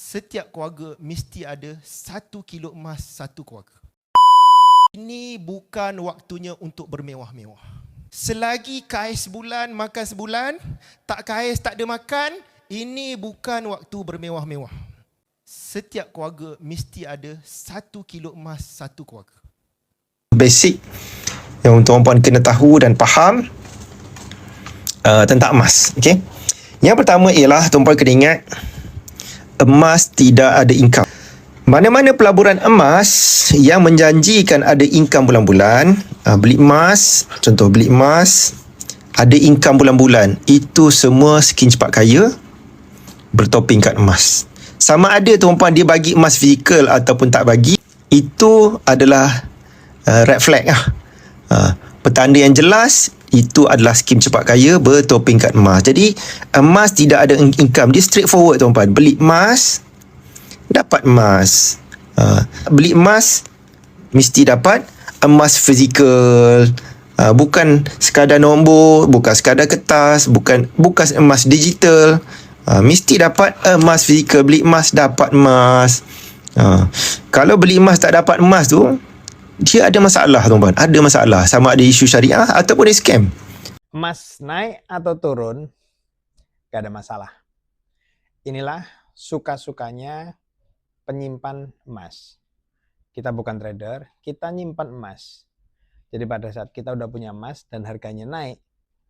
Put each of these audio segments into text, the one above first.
Setiap keluarga mesti ada 1 kilo emas satu keluarga. Ini bukan waktunya untuk bermewah-mewah. Selagi kais sebulan, makan sebulan, tak kais, tak ada makan, ini bukan waktu bermewah-mewah. Setiap keluarga mesti ada 1 kilo emas satu keluarga. Basic yang tuan-puan kena tahu dan faham tentang emas. Okay? Yang pertama ialah tuan-puan kena ingat, emas tidak ada income. Mana-mana pelaburan emas yang menjanjikan ada income bulan-bulan, beli emas, contoh beli emas, ada income bulan-bulan, itu semua skin cepat kaya bertoping kat emas. Sama ada tuan-puan dia bagi emas fizikal ataupun tak bagi, itu adalah red flag lah. Petanda yang jelas, itu adalah skim cepat kaya bertoping kat emas. Jadi emas tidak ada income, dia straightforward tuan-puan. Beli emas, dapat emas. Beli emas, mesti dapat emas fizikal. Bukan sekadar nombor, bukan sekadar kertas, bukan emas digital. Mesti dapat emas fizikal. Beli emas, dapat emas. Kalau beli emas tak dapat emas tu, dia ada masalah tuan-tuan. Ada masalah. Sama ada isu syariah ataupun dia scam. Emas naik atau turun, gak ada masalah. Inilah suka-sukanya penyimpan emas. Kita bukan trader, kita nyimpan emas. Jadi pada saat kita udah punya emas dan harganya naik,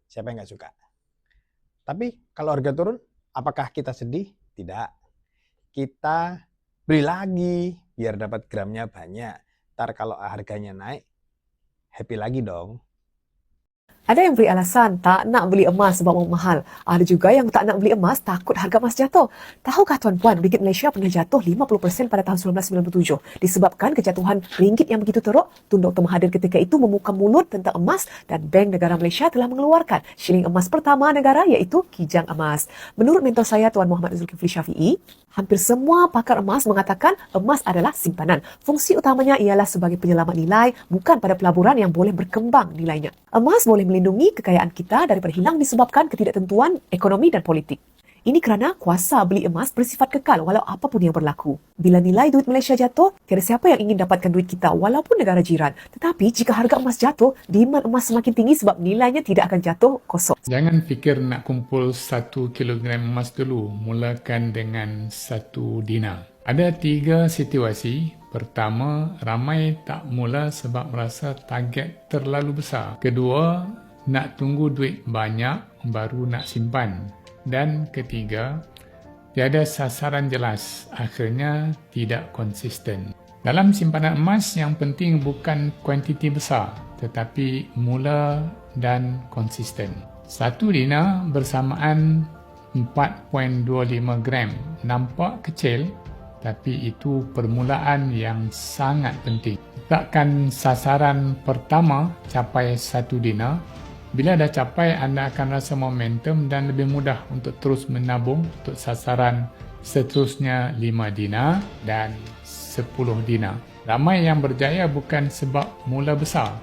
siapa yang gak suka? Tapi kalau harga turun, apakah kita sedih? Tidak. Kita beli lagi biar dapat gramnya banyak. Ntar kalau harganya naik, happy lagi dong. Ada yang beri alasan tak nak beli emas sebab mahal. Ada juga yang tak nak beli emas takut harga emas jatuh. Tahukah tuan-puan, ringgit Malaysia pernah jatuh 50% pada tahun 1997 disebabkan kejatuhan ringgit yang begitu teruk. Tun Dr. Mahathir ketika itu membuka mulut tentang emas dan Bank Negara Malaysia telah mengeluarkan shilling emas pertama negara iaitu Kijang Emas. Menurut mentor saya Tuan Muhammad Zulkifli Syafiee, hampir semua pakar emas mengatakan emas adalah simpanan. Fungsi utamanya ialah sebagai penyelamat nilai, bukan pada pelaburan yang boleh berkembang nilainya. Emas boleh melindungi kekayaan kita daripada hilang disebabkan ketidaktentuan ekonomi dan politik. Ini kerana kuasa beli emas bersifat kekal walau apapun yang berlaku. Bila nilai duit Malaysia jatuh, tiada siapa yang ingin dapatkan duit kita walaupun negara jiran. Tetapi jika harga emas jatuh, demand emas semakin tinggi sebab nilainya tidak akan jatuh kosong. Jangan fikir nak kumpul 1 kilogram emas dulu. Mulakan dengan 1 dinar. Ada 3 situasi. Pertama, ramai tak mula sebab merasa target terlalu besar. Kedua, nak tunggu duit banyak baru nak simpan. Dan ketiga, tiada sasaran jelas, akhirnya tidak konsisten. Dalam simpanan emas, yang penting bukan kuantiti besar, tetapi mula dan konsisten. 1 dinar bersamaan 4.25 gram. Nampak kecil, tapi itu permulaan yang sangat penting. Letakkan sasaran pertama capai 1 dinar. Bila dah capai, anda akan rasa momentum dan lebih mudah untuk terus menabung untuk sasaran seterusnya 5 dinar dan 10 dinar. Ramai yang berjaya bukan sebab mula besar,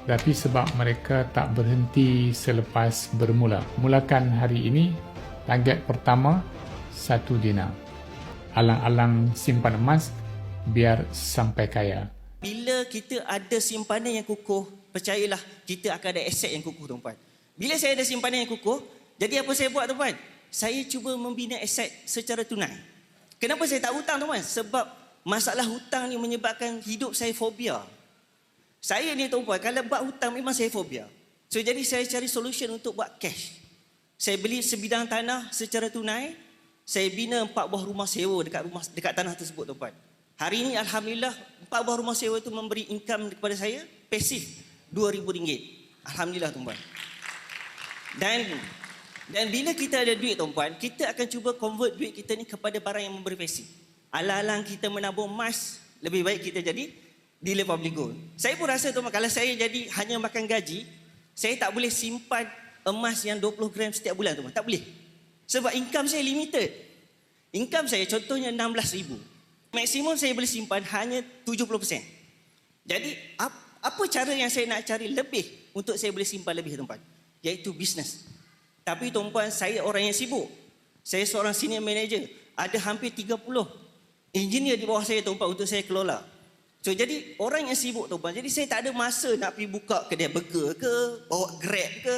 tapi sebab mereka tak berhenti selepas bermula. Mulakan hari ini, target pertama 1 dinar. Alang-alang simpan emas biar sampai kaya. Bila kita ada simpanan yang kukuh, percayalah kita akan ada aset yang kukuh tuan-puan. Bila saya ada simpanan yang kukuh, jadi apa saya buat tuan-puan? Saya cuba membina aset secara tunai. Kenapa saya tak hutang tuan-puan? Sebab masalah hutang ni menyebabkan hidup saya fobia. Saya ni tuan-puan, kalau buat hutang memang saya fobia. So jadi saya cari solution untuk buat cash. Saya beli sebidang tanah secara tunai, saya bina 4 buah rumah sewa dekat tanah tersebut tuan-puan. Hari ini alhamdulillah 4 buah rumah sewa itu memberi income kepada saya pasif RM2,000. Alhamdulillah tuan-puan. Dan bila kita ada duit tuan-puan, kita akan cuba convert duit kita ni kepada barang yang memberi pasif. Alang-alang kita menabung emas, lebih baik kita jadi dealer public gold. Saya pun rasa tuan-puan, kalau saya jadi hanya makan gaji, saya tak boleh simpan emas yang 20 gram setiap bulan tuan-puan. Tak boleh. Sebab income saya limited. Income saya contohnya 16,000. Maksimum saya boleh simpan hanya 70%. Jadi apa cara yang saya nak cari lebih untuk saya boleh simpan lebih tuan-puan? Iaitu bisnes. Tapi tuan-puan, saya orang yang sibuk. Saya seorang senior manager. ada hampir 30 engineer di bawah saya tuan-tuan untuk saya kelola. So jadi orang yang sibuk tuan-tuan. Jadi saya tak ada masa nak pergi buka kedai burger ke, bawa Grab ke.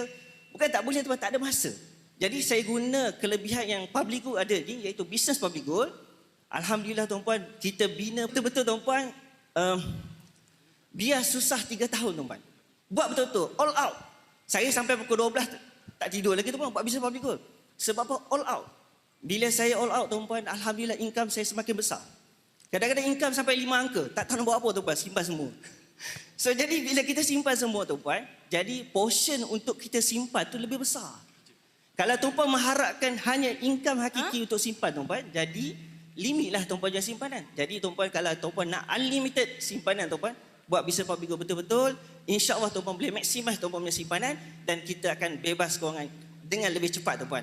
Bukan tak boleh tuan-tuan, tak ada masa. Jadi saya guna kelebihan yang public good ada ni, iaitu business public good. Alhamdulillah tuan-tuan, kita bina betul-betul tuan-tuan. Biar susah 3 tahun tuan-tuan. Buat betul-betul, all out. Saya sampai pukul 12 tak tidur lagi tuan-tuan, buat business public good. Sebab apa? All out. Bila saya all out tuan-tuan, alhamdulillah income saya semakin besar. Kadang-kadang income sampai 5 angka, tak tahu nak buat apa tuan-tuan, simpan semua. So jadi bila kita simpan semua tuan-tuan, jadi portion untuk kita simpan tu lebih besar. Kalau tuan-tuan mengharapkan hanya income hakiki untuk simpan tuan-tuan, jadi limitlah tuan-tuan jual simpanan. Jadi tuan-tuan kalau tuan-tuan nak unlimited simpanan tuan-tuan, buat bisnes public good betul-betul, insya-Allah tuan-tuan boleh maximise tuan-tuan punya simpanan dan kita akan bebas kewangan dengan lebih cepat tuan-tuan.